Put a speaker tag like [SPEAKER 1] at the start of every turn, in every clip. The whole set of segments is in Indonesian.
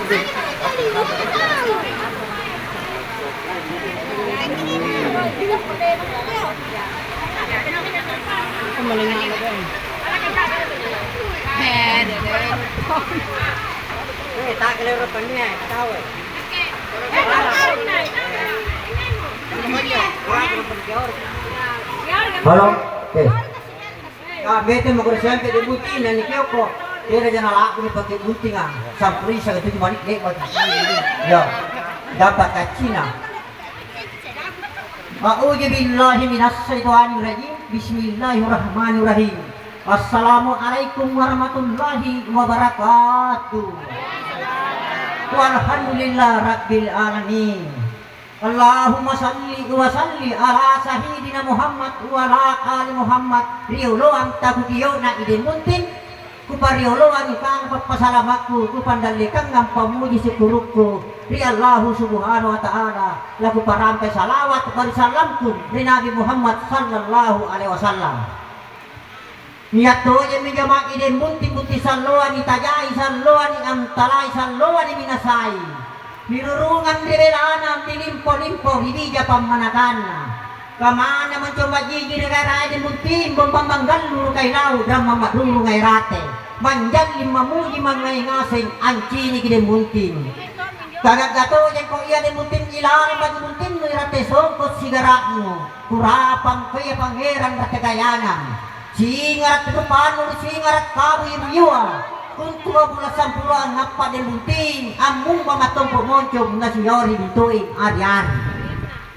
[SPEAKER 1] Tak kelihatan rupanya, tahu.
[SPEAKER 2] Halo, bete mau kerjaan ke debutin dan nikyo kok. Dia jangan laku nih pakai gunting ah. Sampuri saya itu cuma nih buat ya. Dapat ke Cina. A'udzu billahi minas syaitonir rajim. Bismillahirrahmanirrahim. Assalamualaikum warahmatullahi wabarakatuh. Walhamdulillah rabbil alamin. Allahumma salli wa salli ala sayyidina Muhammad wa ala ali Muhammad. Riolo ang tagudiyo na idimuntin ku pariolo ang ikang papasalamaku ku pandalikan ng pamuji sikurukku ri Allah subhanahu wa ta'ala laku parampe salawat barisalamku ri Nabi Muhammad sallallahu alaihi wasallam. Niat to yang menjamak ide munti salloan ni tajai salloan ni amtalai salloan ni minasai nirurungan direlana tilimpo-limpo hidija pamanakana kamana mencoba jiji negara ide munti bombambanggal luru kay lau drama madulu ngay rate manjal limamuji mangay ngasing ancini kide munti kagak gato yang kau iya de muntin ilang bagi muntin ni rate songkot sigarakmu kurapang kaya pangeran rate kayangan singarat depan ulu singarat kabu ibuwa untuk bulasan puluhan ngapa den bunting amung mamatong pomoncom na sinyori dituing ari-ari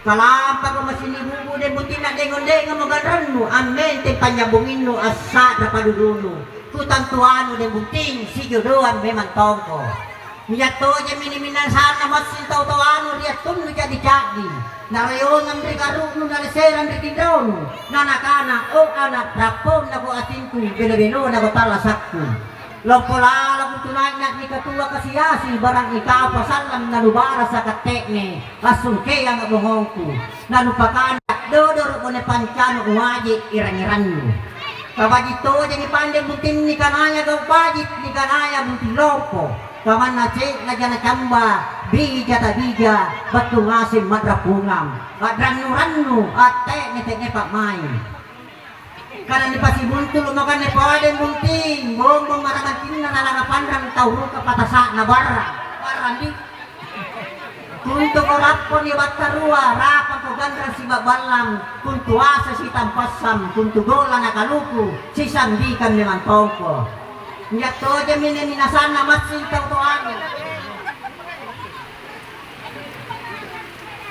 [SPEAKER 2] kalampa ko masini bubu den bunting na dengon-dengon magaranmu amen te panyabungin asa na padudulu kutantuano den bunting sigodoan memang tongko miyato je miniminan sana masin tau-tauano liat tunu jadi-jadi narayon ang rikarugno na leseran rikindron nanakana o anak rapon na ko atingku binabino na ko talasakku lompolala ko tunay na ni katuwa kasiyasi barang ikaw pasalam na lubara sa katekne asungke ang abungongku nanupakan dodor ko ne pancano uwaji irang-iran mo kabajito jadi pandai butin ni kanaya kau pajit ni kanaya butin lopo kaman na cek na jana kamba bija ta bija batu ngasim madrapungam adrannu ate nete pak main karena ni pasi buntul makan ne paden bunting bombong marakan tinna nalanga pandang tauru ka patasa na barra di untuk orapon ni batarua rapan ko gandra si babalam kuntuasa si tampasam kuntugola na kaluku si sandikan ni mantongko nyato aja minasan na matsin tautuan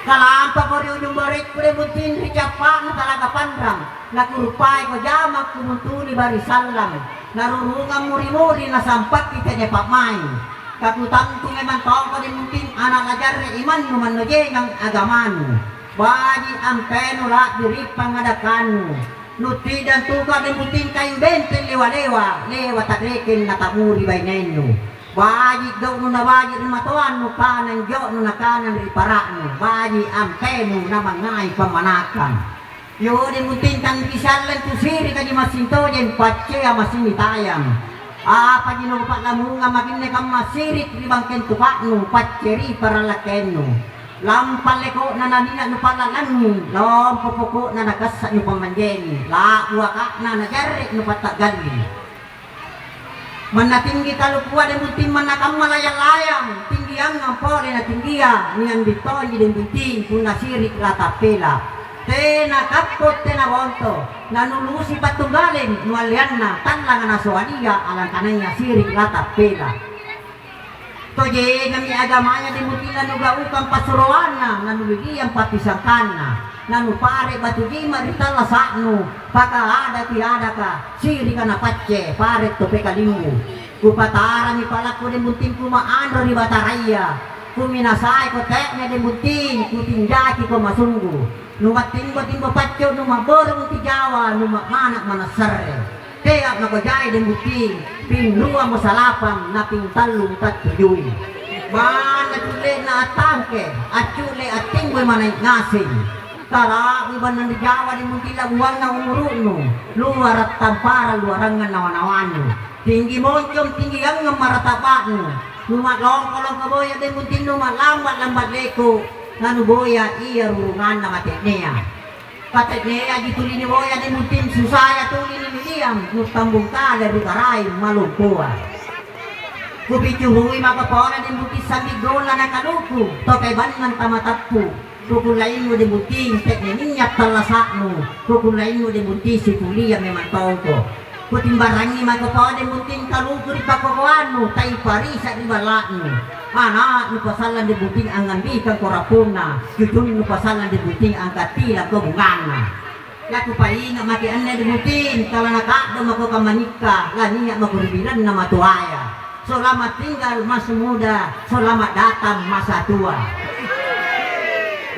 [SPEAKER 2] kalampa ko rin yung barik ko rin butin ricapa na talaga pandrang nakurupay ko jamak kumuntuli barisalang narurungang muri-muri na sampak kita niya pamay kakutang kung eman taong ko rin butin anak ajar na iman numanuje ng agaman bagi ang penula diripang adakanu nuti dan tuka din butin kayo benten lewa-lewa lewa takrikin na tamuri bay nenyo bagi daw no na bagi matuan no kanan jo no na kanan ripara no bagi ang penu na mangay pamanakan yo din butin kang bisalan kusiri kadi masinto jen pace amasin tayang apa ginupa lamunga makin ne kam masirit ribang ken tupa no paceri para lakenno lampal ko na nanina no palalangi lom popoko na nagasa no pamanjeni la uaka na najarre no patagali manatinggi kalupua de buting manakam malayang-layang tinggiang ngampore na tinggia niang bitoli den buting kuna sirik la tapela tena kapot tena wonto nanulusi patunggalin nualianna tanlang na soania alang kananya sirik la tapela toje kami agamanya dimutila nuga ukang pasuruana nanuligi yang patisangkana nanupare batu jima ditala saknu paka ada tiada ka siri kana pacce pare to pekalimbu kupatara mi palaku dimutin kumaandro di bataraya kuminasai ko tekne dimutin kutinjaki ko masunggu numatinggo pacce numaborong ti Jawa numakmanak manasare tiap na ko jay dimutin pinrua mo salapang na pingtalong tatuyuy mana chule na atangke achule atinggoy manay ngasing tara iban na Jawa di mungkila uwang na umuruno luar at tampara luarangan nawanawano tinggi moncom tinggi ang maratapan Numaklong kolong kaboya din muntin lambat leko. Nanu boya iya rurungan na matik niya. Patik niya dituli ni boya din muntin susaya tuli ni diam. Nutambong ka dari karay malumpuan. Kupichuhui makapora din muntin sa migola na kaluku. Tokay banman tamatappo. Kukulain mo din muntin tekninya talasak mo. Kukulain mo din muntin si kuliya memang tongko. Kutimbarangi magkapon din muntin kaluku di pakukuan mo. Tay parisa di balak mo. Anak nu pasalan di buting ang ngambikang korapuna, cucun nu pasalan di buting ang katila kebungana. Laku painga mati anna di buting, kalau nakakdo mako kamanika, laniya makuribilan na matuaya. Selamat tinggal masa muda, selamat datang masa tua.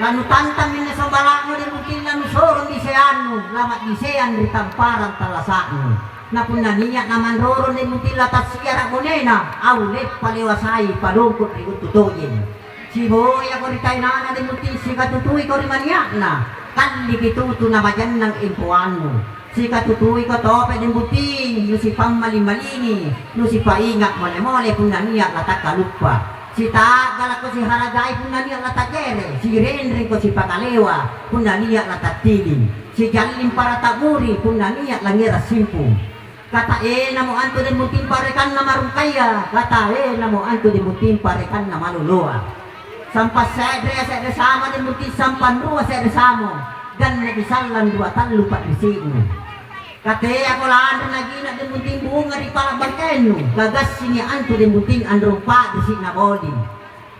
[SPEAKER 2] Lanu tantam minna sambalakmu di buting lanu sorong diseanu, lamat disean di tamparan talasakmu. Napun niya naman roron ni mutil latas siya rakonena aulit paliwasay palungkot ikut tutuyin si boy ako ritay na din mutil si katutuy ko rimaniak na kali kituto na majan ng impuan mo si katutuy ko tope din mutil no si pammalimbalini no si paingat mole-mole kung naniyak latak kalupa si tagal ko si haragay kung naniyak latak kere si renren ko si pakalewa kung naniyak latak tiling si jalim para taburi kung naniyak langira simpung kata na mo anto din mutin parekan na marungkaya kata na mo anto din mutin parekan na maluluwa sampas sedre sama din mutin sampan ruwa sedre samo dan nagisalan dua talo pat isino kate ako laan nagina din mutin bunga di palabangkeno gagas sini anto din mutin andrumpa di sina bodi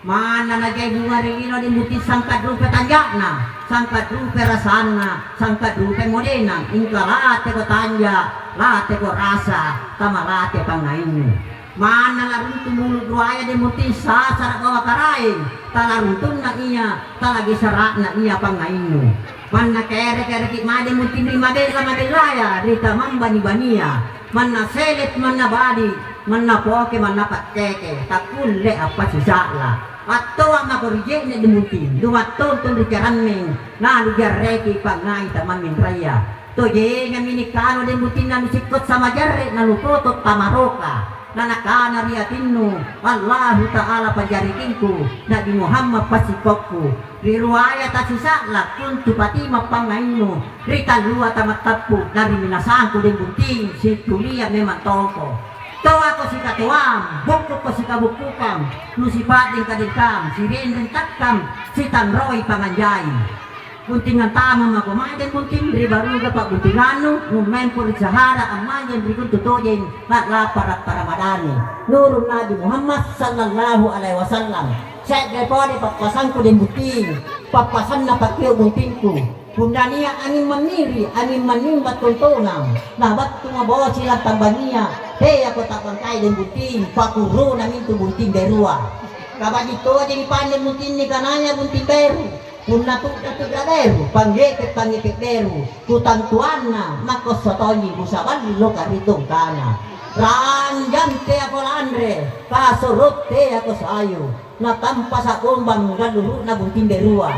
[SPEAKER 2] mana nagay bunga rilino din mutin sangkat rupe tanjakna sangkat rupe rasana sangkat rupe modena ingkalate ko tanja late ko rasa tama late pangain mana larun tumulog ruaya de mutin sa sarak bawa karay talaruntun na iya talagi sarak na iya pangain man na kere kit made mutin rimadela madelaya rita mamba ni bania man na selet man na badi man na poke man na patkeke takulle apa susala atto ang makorije ni demutin dumatto tun dikaranning na ligareki pangai taman min raya to ye nga minikano din mutin na nusikot sa majarre na lutotot tamaroka na nakana riatinno Allahu ta'ala pajarikinku na di Muhammad pasikokku riruaya tasisakla kuntu pati mapangaino rita luwa tamatappu dari minasangku din bunting si tulia memang toko to ako si katuam buku ko si kabukukam lu si pating kadikam si rendeng takkam si tanroy panganjay buntingan tamang ako maiden bunting dari baru dapat buntingano ngumen po sa hara ang manyan berikut tutuyin matlaparat para madani nurun Nabi Muhammad sallallahu alaihi wasallam saya daripada papasan ko din bunting papasan na pakiyo buntingku kunda niya angin maniri angin manimbat tuntunang nabat tumabawa silang tambaniya hey ako tapangkay din bunting pakuro namin to bunting berua kabad ito din ipandin bunting ni kananya bunting beru kung natugradero, pangipit-pangipitero, kutang-tuan na, makosotoni, busaban, lo karitong kana. Ranjam te ako landre, kasurot te ako sayo, natampa sa kumbang galuro na bunting berua.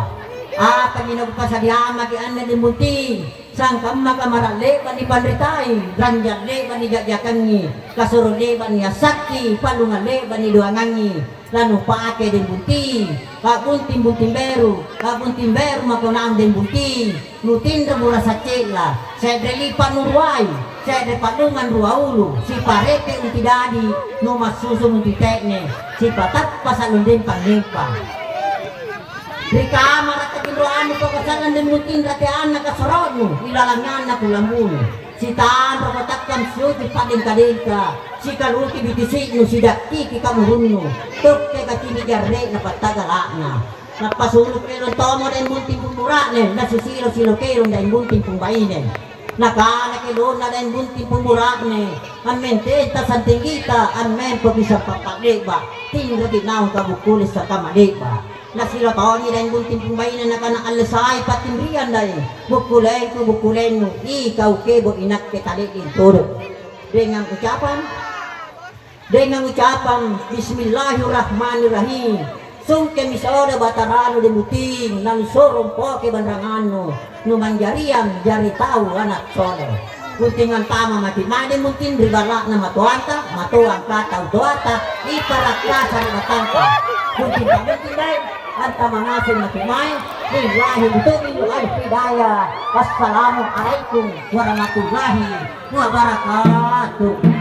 [SPEAKER 2] Paginag pa sa diyama ki ane din bunting, sang kamamarale pa ni panritay, ranjale pa ni jagyakangi, kasurole pa ni asaki, palungale pa ni duangangi, lanu paake din bunting, kabunting beru makunang din bunting, nutinda mula sa cela, sedre panurway, sedre palungan ruaulu, si parete untidadi, no masusun untitekne, si patat pasalun din panglipa. Di kamar at kapiluan mo pagkasalan din mutin ratean na kasarod mo, ilalangan na kulamon. Si taan rokotakam siyuti pading ka, si kaluti bitisik no si dakti kikamurun mo, tuk kay katinigarre na patagala na. Napasulok rin ang tomo na yung munting pumuranin, nasisilo-silo kayo na yung munting pumbainin. Nakanakilon na yung munting pumuranin, ang mententa sa tingita, ang men pabisang papaliba, tingin ginawang kabukulis sa kamaliba. Nasilo tawag nila yung bunting pumbayin na nakanaalasay patimriyan dahil bukulay ko bukulay mo ikaw kebo inak ketalikin turut dengan ucapan Bismillahirrahmanirrahim sungke misoda batarano de muting nang sorong po ke bandangan no numanjariam jari tahu anak soleh kuntingan tama mati mungkin ribala na matuanta matuang ka tau tuata iparat ka sa ribatanta kunting kami dahil anta mangasin matimay billahi bitumil al-hidayah wassalamu alaikum warahmatullahi wabarakatuh.